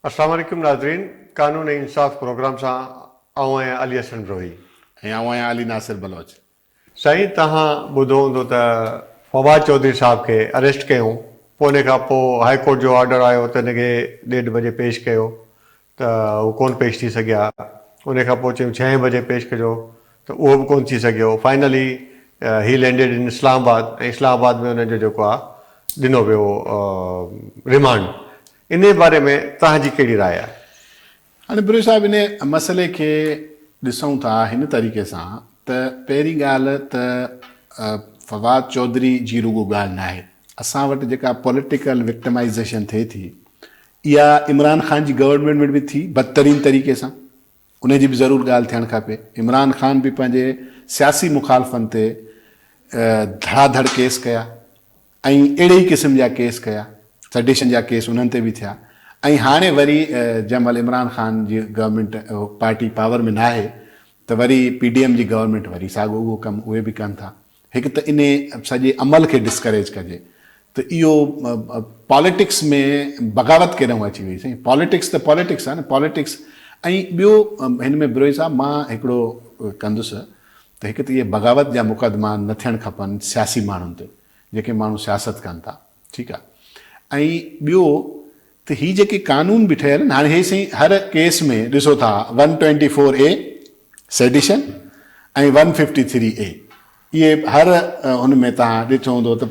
अस्सलाम वालेकुम नाज़रीन, कानून ऐं इंसाफ़ प्रोग्राम सां आऊं आहियां अली हसन रोही। ऐं आऊं आहियां अली नासिर बलोच। साईं, तव्हां ॿुधो हूंदो त फवाद चौधरी साहब खे अरेस्ट कयूं, पोइ उन खां पोइ हाई कोर्ट जो ऑर्डर आयो त हिनखे 1:30 बजे पेश कयो त उहो कोन पेश थी सघिया। उन खां पोइ चयूं 6 बजे पेश कजो त उहो बि कोन थी सघियो। Finally he landed in Islamabad, ऐं इस्लामाबाद में हुनजो जेको आहे ॾिनो वियो रिमांड। इन बारे में तव्हांजी कहिड़ी राय आहे? हाणे बुरे साहिबु इन मसइले खे ॾिसूं था हिन तरीक़े सां त पहिरीं ॻाल्हि त फवाद चौधरी जी रुॻो ॻाल्हि न आहे। असां वटि जेका पॉलिटिकल विक्टिमाइज़ेशन थिए थी इहा इमरान ख़ान जी गवर्नमेंट में बि थी बदतरीन तरीक़े सां, उनजी बि ज़रूरु ॻाल्हि थियणु खपे। इमरान ख़ान बि पंहिंजे सियासी मुखालफ़नि ते धड़ाधड़ केस कया ऐं अहिड़े ई क़िस्म जा केस कया, सेडिशन जा केस उन्हनि ते बि थिया। ऐं हाणे वरी जंहिंमहिल इमरान ख़ान जी गवर्नमेंट पार्टी पावर में न आहे त वरी PDM जी गवर्नमेंट वरी साॻियो उहो कमु उहे बि कनि था। हिकु त इन सॼे अमल खे डिस्करेज कजे त इहो पॉलिटिक्स में बग़ावत केॾो अची वई। साईं, पॉलिटिक्स त पॉलिटिक्स आहे न, पॉलिटिक्स। ऐं ॿियो हिन में बिरोई साहब मां हिकिड़ो कंदुसि त हिकु त इहे बग़ावत जा मुक़दमा न थियणु खपनि सियासी माण्हुनि ते, जेके माण्हू सियासत कनि था, ठीकु आहे। ऐं ॿियो त ही जेके कानून बि ठहियल आहिनि हाणे हे साईं हर केस में ॾिसो था 124A सेडिशन ऐं 153A इहे हर हुन में तव्हां ॾिठो हूंदो त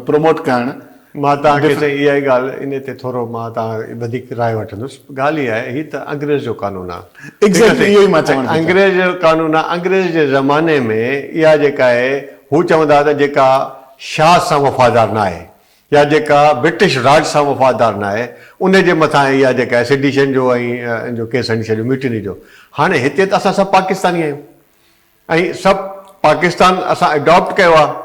प्रमोट करणु। मां तव्हांखे साईं इहा ई ॻाल्हि इन ते थोरो मां तव्हां वधीक राय वठंदुसि। ॻाल्हि इहा आहे, हीअ त अंग्रेज़ जो कानून आहे। एग्ज़ैक्टली इहो ई मां चवणु चाहियां। अंग्रेज़ जो कानून आहे। अंग्रेज़ जे ज़माने में इहा जेका आहे हू चवंदा त जेका शाह सां वफ़ादार न आहे या जेका ब्रिटिश राज सां वफ़ादार न आहे उन जे मथां इहा जेका आहे सेडिशन जो ऐं जो केस हणी छॾियो, म्यूटिनी जो। हाणे हिते त असां सभु पाकिस्तानी आहियूं ऐं सभु पाकिस्तान असां एडॉप्ट कयो आहे।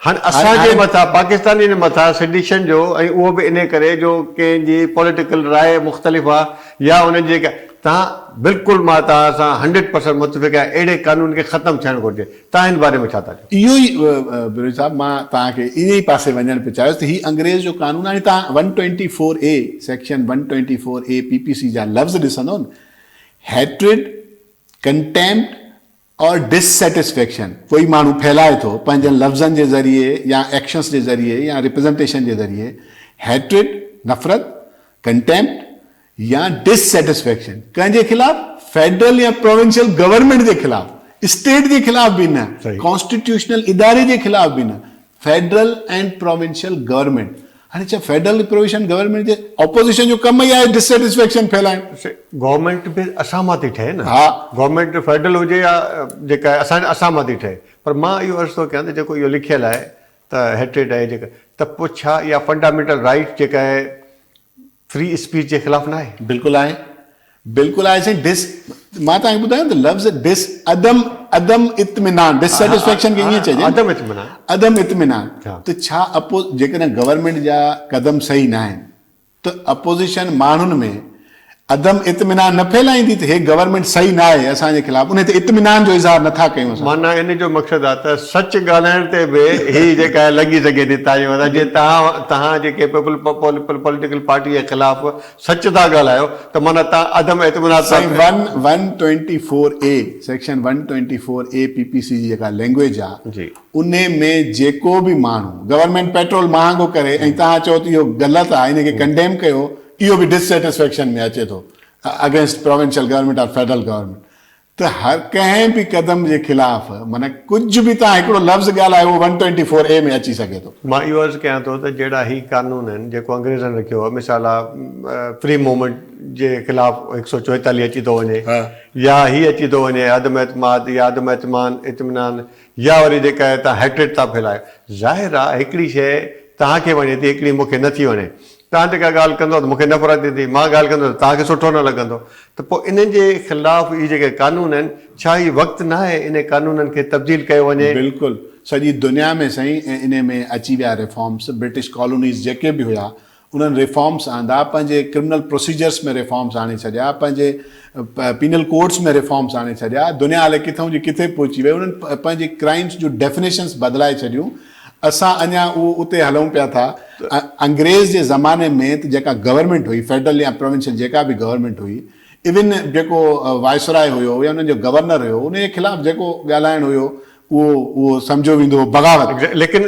हाणे असांजे मथां पाकिस्तानी मथां सेडिशन जो, ऐं उहो बि इन करे जो कंहिंजी पॉलिटिकल राय मुख़्तलिफ़ आहे या उन्हनि जी जेका तव्हां बिल्कुलु मां तव्हां सां 100% मुतफ़िक़ आहे, अहिड़े कानून खे ख़तमु थियणु घुरिजे। तव्हां हिन बारे में छा था चओ? इहो ई बिरोई साहब मां तव्हांखे इन ई पासे वञणु पियो चाहियोसि त हीउ अंग्रेज़ जो कानून आहे। तव्हां 124A सेक्शन 124A PPC जा लफ़्ज़ ॾिसंदो न, हैट्रिड, कंटेम्प्ट और डिससेटिस्फैक्शन कोई माण्हू फैलाए थो पंहिंजनि लफ़्ज़नि जे ज़रिए या एक्शन्स जे ज़रिए या रिप्रेज़ेंटेशन जे ज़रिए, हैट्रिड नफ़रत, कंटेम्प्ट या डिससेटिस्फैक्शन कंहिंजे ख़िलाफ़, फेडरल या प्रोविंशियल गवर्नमेंट जे ख़िलाफ़, स्टेट जे ख़िलाफ़ बि न, कॉन्स्टिट्यूशनल इदारे जे ख़िलाफ़ बि न, फेडरल एंड प्रोविंशियल गवर्नमेंट। हाणे छा फेडरल प्रोविंशियल गवर्नमेंट जे ऑपोजिशन जो कम ई आहे डिससेटिस्फैक्शन फैलाइणु। गवर्नमेंट बि असां मां थी ठहे न। हा, गवर्नमेंट फेडरल हुजे या जेका आहे असां मां थी ठहे। पर मां इहो अर्ज़ु थो कयां त जेको इहो लिखियलु आहे त हेट्रेड आहे जेका, त पोइ छा इहा फंडामेंटल राइट जेका आहे फ्री स्पीच जे ख़िलाफ़ न आहे? बिल्कुलु आहे, बिल्कुलु आहे साईं। मां तव्हांखे ॿुधायां त लफ़्ज़ अदम इत्मिनान, डिससेटिस्फैक्शन खे ईअं चइजे अदम इत्मिनान। त छा जेकॾहिं गवर्नमेंट जा कदम सही न आहिनि त अपोज़िशन माण्हुनि में अदम इत्मिनान न फैलाईंदी त हे गवर्नमेंट सही न आहे असांजे ख़िलाफ़, उन ते इत्मिनान जो इज़हार नथा कयूं। माना इन जो मक़सदु आहे त सच ॻाल्हाइण ते बि ही जेका आहे लॻी सघे थी तव्हांजे मथां। जे तव्हां जेके पॉलिटिकल पार्टी जे ख़िलाफ़ सच था ॻाल्हायो त माना तव्हां अदम इत्मिनान। 124A सेक्शन 124A PPC जी जेका लैंग्वेज आहे उन में जेको बि माण्हू गवर्नमेंट पेट्रोल महांगो करे ऐं तव्हां चओ त इहो ग़लति आहे, हिनखे कंडेम कयो, इहो बि डिससेटिस्फैक्शन में अचे थो अगेंस्ट प्रोविंशियल गवर्नमेंट और फेडरल गवर्नमेंट। त हर कंहिं बि क़दम जे ख़िलाफ़ माना कुझु बि तव्हां हिकिड़ो लफ़्ज़ ॻाल्हायो 124A में अची सघे थो। मां इहो अर्ज़ु कयां थो त जहिड़ा ही कानून आहिनि जेको अंग्रेज़नि रखियो आहे, मिसाल आहे फ्री मूवमेंट जे ख़िलाफ़ 144 अची थो वञे, या ही अची थो वञे अदम एतमाद या अदम इत्मिनान, या वरी जेका आहे तव्हां हैट्रेड था फैलायो। ज़ाहिर आहे हिकिड़ी शइ तव्हांखे वञे थी, हिकिड़ी मूंखे नथी वञे। तव्हां जेका ॻाल्हि कंदो त मूंखे नफ़रत थींदी, मां ॻाल्हि कंदो त तव्हांखे सुठो न लॻंदो। त पोइ इन्हनि जे ख़िलाफ़ इहे जेके कानून आहिनि, छा ही वक़्तु न आहे इन कानूननि खे तब्दील कयो वञे? बिल्कुलु, सॼी दुनिया में साईं इन में अची विया रिफॉर्म्स। ब्रिटिश कॉलोनीज़ जेके बि हुया उन्हनि रिफॉर्म्स आंदा, पंहिंजे क्रिमिनल प्रोसीजर्स में रिफॉर्म्स आणे छॾिया, पंहिंजे पीनल कोड्स में रिफॉर्म्स आणे छॾिया। दुनिया हाले किथां जी किथे पहुची वई, उन्हनि पंहिंजे क्राइम्स जूं डेफिनेशन्स बदिलाए छॾियूं। असां अञा उते हलूं पिया था अंग्रेज़ जे ज़माने में त जेका गवर्नमेंट हुई फेडरल या प्रोविंशियल जेका बि गवर्नमेंट हुई, इवन जेको वायसराय हुयो या उन्हनि जो गवर्नर हुयो, उन जे ख़िलाफ़ जेको ॻाल्हाइणु हुयो उहो सम्झो वेंदो हो बग़ावत। लेकिन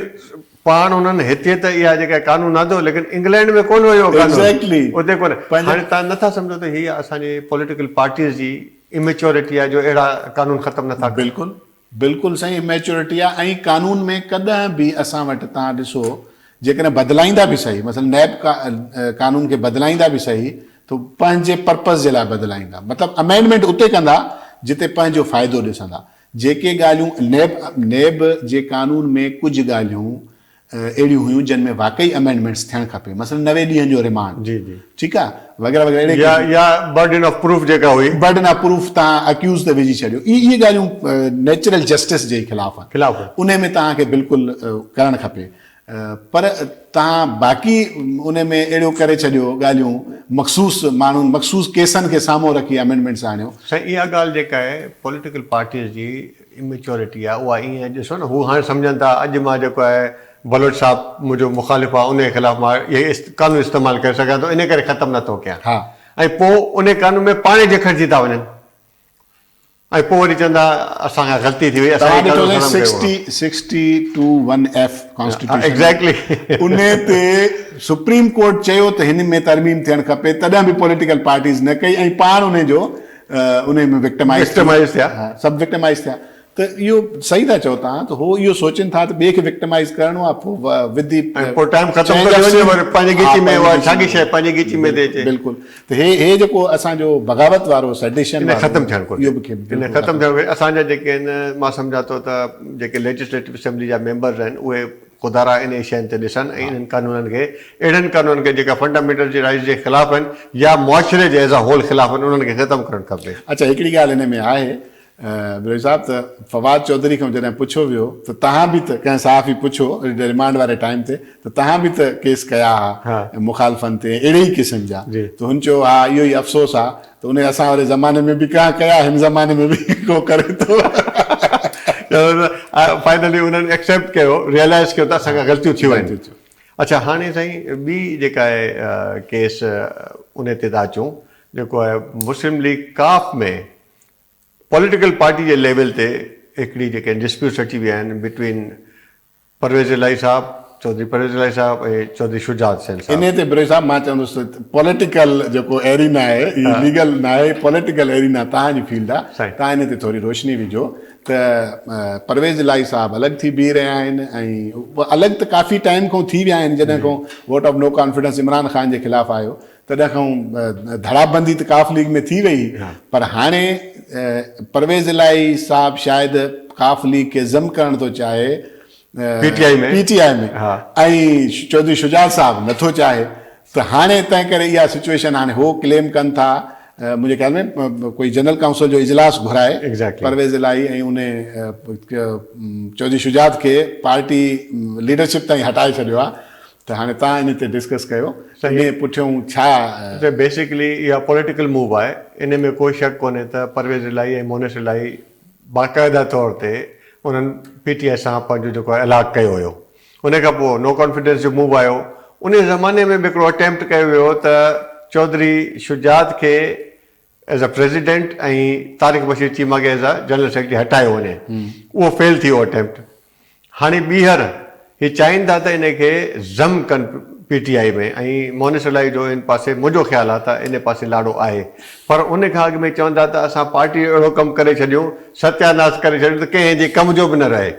पाण उन्हनि हिते त इहा जेका कानून आंदो, लेकिन इंग्लैंड में कोन हुयो कानून। Exactly. उते कोन। हाणे तव्हां नथा सम्झो त हीअ असांजे पॉलिटिकल पार्टीज़ जी इमेच्योरिटी आहे जो अहिड़ा कानून ख़तमु नथा कनि। बिल्कुलु बिल्कुलु सही इमेच्योरिटी आहे। ऐं कानून में कॾहिं बि असां वटि तव्हां ॾिसो, जेकॾहिं बदिलाईंदा बि सही, मतिलबु नैब कानून खे बदिलाईंदा बि सही त पंहिंजे पर्पज़ जे लाइ बदिलाईंदा, मतिलबु अमेंडमेंट उते कंदा जिते पंहिंजो फ़ाइदो ॾिसंदा। जेके ॻाल्हियूं नैब जे कानून में कुझु ॻाल्हियूं अहिड़ियूं हुयूं जिन में वाकई अमेंडमेंट्स थियणु खपे, मसइलन 90 ॾींहंनि जो रिमांड, जी जी, ठीकु आहे, वग़ैरह वग़ैरह, या बर्डन ऑफ प्रूफ जेका हुई, बर्डन ऑफ प्रूफ तव्हां अक्यूज़ ते विझी छॾियो, इहे ॻाल्हियूं नेचुरल जस्टिस जे ख़िलाफ़ ख़िलाफ़ उन में तव्हांखे बिल्कुलु करणु खपे। पर तव्हां बाक़ी उन में अहिड़ो करे छॾियो ॻाल्हियूं, मख़सूस माण्हुनि मख़सूस केसनि खे साम्हूं रखी अमेंडमेंट्स आणियो। साईं, इहा ॻाल्हि जेका आहे पॉलिटिकल पार्टीज़ जी इमेच्योरिटी आहे, उहा ईअं ॾिसो न, हू हाणे सम्झनि था अॼु मां जेको आहे बलोच साहब मुंहिंजो मुखालिफ़ आहे, उनजे ख़िलाफ़ मां इहे कानून इस्तेमालु करे सघां थो, इन करे ख़तमु नथो कयां। हा, ऐं पोइ उन कानून में पाणे जखड़जी था वञनि, ऐं पोइ वरी चवंदा असांखां ग़लती थी वई, असां 62(1)(f) कॉन्स्टिट्यूशन। एग्ज़ैक्टली। उन ते सुप्रीम कोर्ट चयो त हिन में तरमीम थियणु खपे, तॾहिं बि पॉलिटिकल पार्टीज़ न कई, ऐं पाण उन जो उन में विक्टिमाइज़ थिया, सभु विक्टिमाइज़ थिया। त इहो सही था चओ तव्हां, त हो इहो सोचनि था त ॿिए खे विक्टिमाइज़ करिणो आहे, पोइ विधी पोइ टाइम ख़तमु करे वञे, वरी पंहिंजी गीची में उहा साॻी शइ पंहिंजी गीची में थी अचे। बिल्कुलु। त हे जेको असांजो बग़ावत वारो सेडिशन ख़तमु थियणु घुरिजे, इहो बि ख़तमु थियणु घुरिजे। असांजा जेके आहिनि, मां सम्झां थो त जेके लेजिस्लेटिव असेंबली जा मेंबर्स आहिनि, उहे ख़ुदारा इन शयुनि ते ॾिसनि ऐं इन्हनि कानूननि खे, अहिड़नि कानूननि खे जेका फंडामेंटल जी राइट्स जे ख़िलाफ़ आहिनि या मुआशिरे जे एज़ अ होल ख़िलाफ़ आहिनि, उन्हनि खे ख़तमु करणु खपे। अच्छा, हिकिड़ी ॻाल्हि हिन में आहे बिरोही साहब, त फवाद चौधरी खां जॾहिं पुछियो वियो त तव्हां बि त कंहिं साफ़ी पुछो रिमांड वारे टाइम ते, त तव्हां बि त केस कया हुआ मुखालफ़नि ते अहिड़े ई क़िस्म जा, त हुन चयो हा इहो ई अफ़सोस आहे, त उन असां वारे ज़माने में बि कया, हिन ज़माने में बि को करे थो। फाइनली उन्हनि एक्सेप्ट कयो, रियलाइज़ कयो त असांखां ग़लतियूं थियूं आहिनि। अच्छा, हाणे साईं ॿी जेका आहे केस उन ते था अचूं, जेको आहे मुस्लिम लीग काफ में पॉलिटिकल पार्टी जे लेवल ते हिकिड़ी जेके डिस्प्यूट्स अची विया आहिनि बिटवीन परवेज़ इलाही साहब, चौधरी परवेज़ इलाही साहब ऐं चौधरी शुजात सेन साहब। इन ते बिरोही साहब मां चवंदुसि पॉलिटिकल जेको एरिना आहे, लीगल न आहे, पॉलिटिकल एरिना तव्हांजी फील्ड आहे, तव्हां इन ते थोरी रोशनी विझो। त परवेज़ इलाही साहब अलॻि थी बीह रहिया आहिनि, ऐं अलॻि त काफ़ी टाइम खां थी विया आहिनि, जॾहिं खां vote of no confidence Imran Khan जे ख़िलाफ़ु आयो, तॾहिं खां धड़ाबंदी त काफ लीग में थी वई, पर हाणे परवेज़ इलाही साहब शायदि काफ लीग खे ज़म करणु थो चाहे पीटीआई में, ऐं चौधरी शुजात साहब नथो चाहे। त हाणे तंहिं करे इहा सिचुएशन हाणे हो क्लेम कनि था, मुंहिंजे ख्याल में कोई जनरल काउंसिल जो इजलास घुराए परवेज़ इलाही ऐं उन चौधरी शुजात खे पार्टी लीडरशिप ताईं हटाए छॾियो आहे। त हाणे तव्हां इन ते डिस्कस कयो, इन पुठियों छा बेसिकली इहा पॉलिटिकल मूव आहे, इन में कोई शक कोन्हे त परवेज़ इलाही ऐं मोनिस इलाही बाक़ाइदा तौर ते उन्हनि पीटीआई सां पंहिंजो जेको आहे अलॻि कयो हुयो। उन खां पोइ नो कॉन्फिडेंस जो मूव आयो, उन ज़माने में बि हिकिड़ो अटैम्प्ट कयो वियो त चौधरी शुजात खे एज़ अ प्रेसिडेंट ऐं तारिक बशीर चीमा खे एज़ अ जनरल सेक्रेटरी हटायो वञे, उहो फेल थी वियो अटैम्प्ट। हाणे ॿीहर ही चाहिनि था त इन खे ज़म कनि पीटीआई में, ऐं मोनिस इलाही जो इन पासे मुंहिंजो ख़्यालु आहे त इन पासे लाड़ो आहे, पर उन खां अॻु में चवंदा त असां पार्टी अहिड़ो कमु करे छॾियूं, सत्यानाश करे छॾियूं त कंहिं जे कम जो बि न रहे।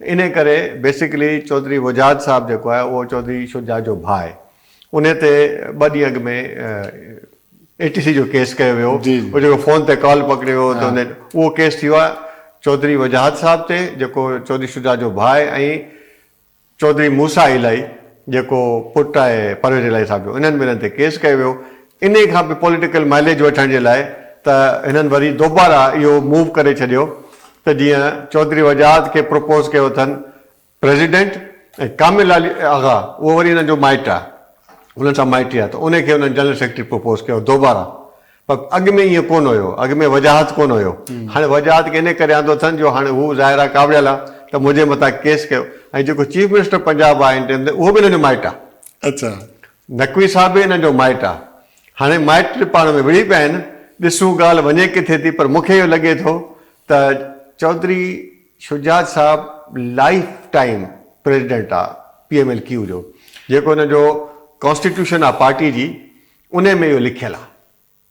इन करे बेसिकली चौधरी वजाद साहब जेको आहे उहो चौधरी शुजात जो भाउ आहे, उन ते 2 ॾींहं अॻु में ATC जो केस कयो वियो, उहो जेको फ़ोन ते कॉल पकड़ियो त उहो केस थी वियो आहे चौधरी वजाद साहब ते, जेको चौधरी शुजात जो भाउ आहे, ऐं चौधरी मूसा इलाही जेको पुटु आहे परवेज़ इलाही साहब जो, इन्हनि ॿिन्हिनि ते केस कयो वियो। इन खां बि पॉलिटिकल माइलेज वठण जे लाइ त हिननि वरी दोबारा इहो मूव करे छॾियो त जीअं चौधरी वजाद खे प्रपोज़ कयो अथनि प्रेसिडेंट, ऐं कामिल अली आगा उहो वरी हिननि जो माइट आहे, हुननि सां माइटी आहे, त उनखे हुननि जनरल सेक्रेटरी प्रपोज़ कयो दोबारा। पर अॻु में ईअं कोन हुयो, अॻु में वजाहत कोन हुयो। हाणे वजाहत खे इन करे आंदो अथनि जो हाणे हू ज़ाहिर आहे काबिल आहे त मुंहिंजे मथां केस कयो, ऐं जेको चीफ मिनिस्टर पंजाब आहे इन टाइम ते उहो बि हिनजो माइट आहे, अच्छा नक़वी साहब बि हिन जो माइट आहे। हाणे माइट पाण में विड़ी पिया आहिनि, ॾिसूं ॻाल्हि वञे किथे थी, पर मूंखे इहो लॻे थो त चौधरी शुजात साहब लाइफ टाइम प्रेसिडेंट आहे PMLQ जो, जेको हुन जो कॉन्स्टिट्यूशन आहे पार्टी जी, उन में इहो लिखियलु आहे,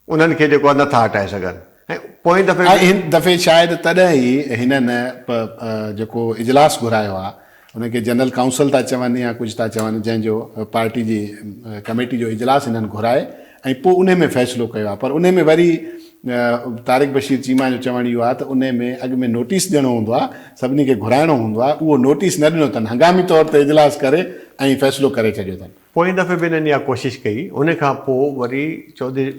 उन्हनि खे जेको आहे नथा हटाए सघनि। ऐं पोइ दफ़े हिन दफ़े शायदि तॾहिं ई हिननि जेको इजलास घुरायो आहे हुनखे जनरल काउंसिल था चवनि या कुझु था चवनि, जंहिंजो पार्टी जी कमेटी जो इजलास हिननि घुराए ऐं पोइ उन में फ़ैसिलो कयो आहे। पर उन में वरी तारिक बशीर चीमा जो चवणु इहो आहे त उन में अॻु में नोटिस ॾियणो हूंदो आहे, सभिनी खे घुराइणो हूंदो आहे, उहो नोटिस न ॾिनो अथनि, हंगामी तौर ते इजलास करे ऐं फ़ैसिलो करे छॾियो अथनि। पोइ दफ़े बि हिननि इहा कोशिशि कई, उन खां पोइ वरी चौधरी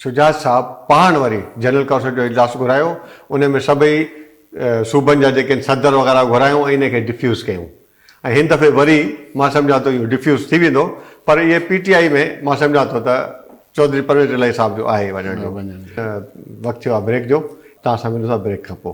शुजात साहब पाण वरी जनरल काउंसिल जो इजलास घुरायो, उन में सभई सूबनि जा जेके सदर वग़ैरह घुरायूं ऐं इनखे डिफ्यूज़ कयूं। ऐं हिन दफ़े वरी मां सम्झां थो इहो डिफ्यूज़ थी वेंदो, पर इहे PTI में मां सम्झां थो त चौधरी परवेज़ इलाही साहब जो आहे वञण जो। वक़्तु थियो आहे ब्रेक जो, तव्हां सां मिलूं था ब्रेक खां पोइ।